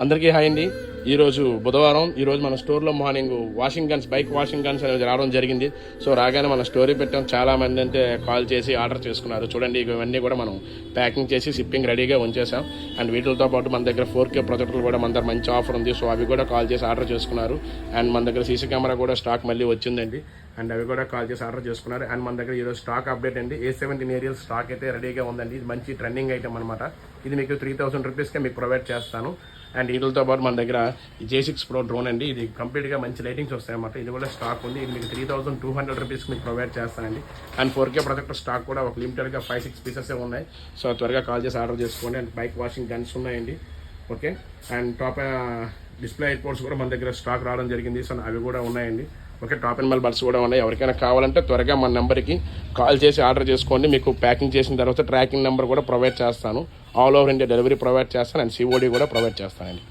అందరికీ హాయ్ అండి. ఈరోజు బుధవారం. ఈరోజు మన స్టోర్లో morning washing guns, bike washing guns అనేది రావడం జరిగింది. సో రాగానే మన స్టోరీ పెట్టాం. చాలా మంది అంటే కాల్ చేసి ఆర్డర్ చేసుకున్నారు. చూడండి, ఇవన్నీ కూడా మనం ప్యాకింగ్ చేసి షిప్పింగ్ రెడీగా ఉంచేసాం. అండ్ వీటితో పాటు మన దగ్గర 4K ప్రొజెక్టర్లు కూడా మన దగ్గర మంచి ఆఫర్ ఉంది. సో అవి కూడా కాల్ చేసి ఆర్డర్ చేసుకున్నారు. అండ్ మన దగ్గర సీసీ కెమెరా కూడా స్టాక్ మళ్ళీ వచ్చిందండి. అండ్ అవి కూడా కాల్ చేసి ఆర్డర్ చేసుకున్నారు. అండ్ మన దగ్గర ఈరోజు స్టాక్ అప్డేట్ అండి. A17 ఏరియల్ స్టాక్ అయితే రెడీగా ఉందండి. ఇది మంచి ట్రెండింగ్ ఐటమ్ అనమాట. ఇది మీకు 3000 రూపీస్కే మీకు ప్రొవైడ్ చేస్తాను. అండ్ వీటితో పాటు మన దగ్గర J6 Pro డ్రోన్ అండి. ఇది కంప్లీట్గా మంచి లైటింగ్స్ వస్తాయన్నమాట. ఇది కూడా స్టాక్ ఉంది. ఇది మీకు 3200 రూపీస్కి మీకు ప్రొవైడ్ చేస్తానండి. అండ్ 4K ప్రొజెక్టర్ స్టాక్ కూడా ఒక లిమిటెడ్గా 5-6 పీసెస్ ఉన్నాయి. సో త్వరగా కాల్ చేసి ఆర్డర్ చేసుకోండి. అండ్ బైక్ వాషింగ్ గన్స్ ఉన్నాయండి. Okay. And top display airports కూడా మన దగ్గర స్టాక్ రావడం జరిగింది. సో అవి కూడా ఉన్నాయండి. ఓకే. టాప్ అండ్ మెల్ బడ్స్ కూడా ఉన్నాయి. ఎవరికైనా కావాలంటే త్వరగా మన నెంబర్కి కాల్ చేసి ఆర్డర్ చేసుకోండి. మీకు ప్యాకింగ్ చేసిన తర్వాత ట్రాకింగ్ నెంబర్ కూడా ప్రొవైడ్ చేస్తాను. All over India delivery provide చేస్తాను. అండ్ COD కూడా ప్రొవైడ్ చేస్తానండి.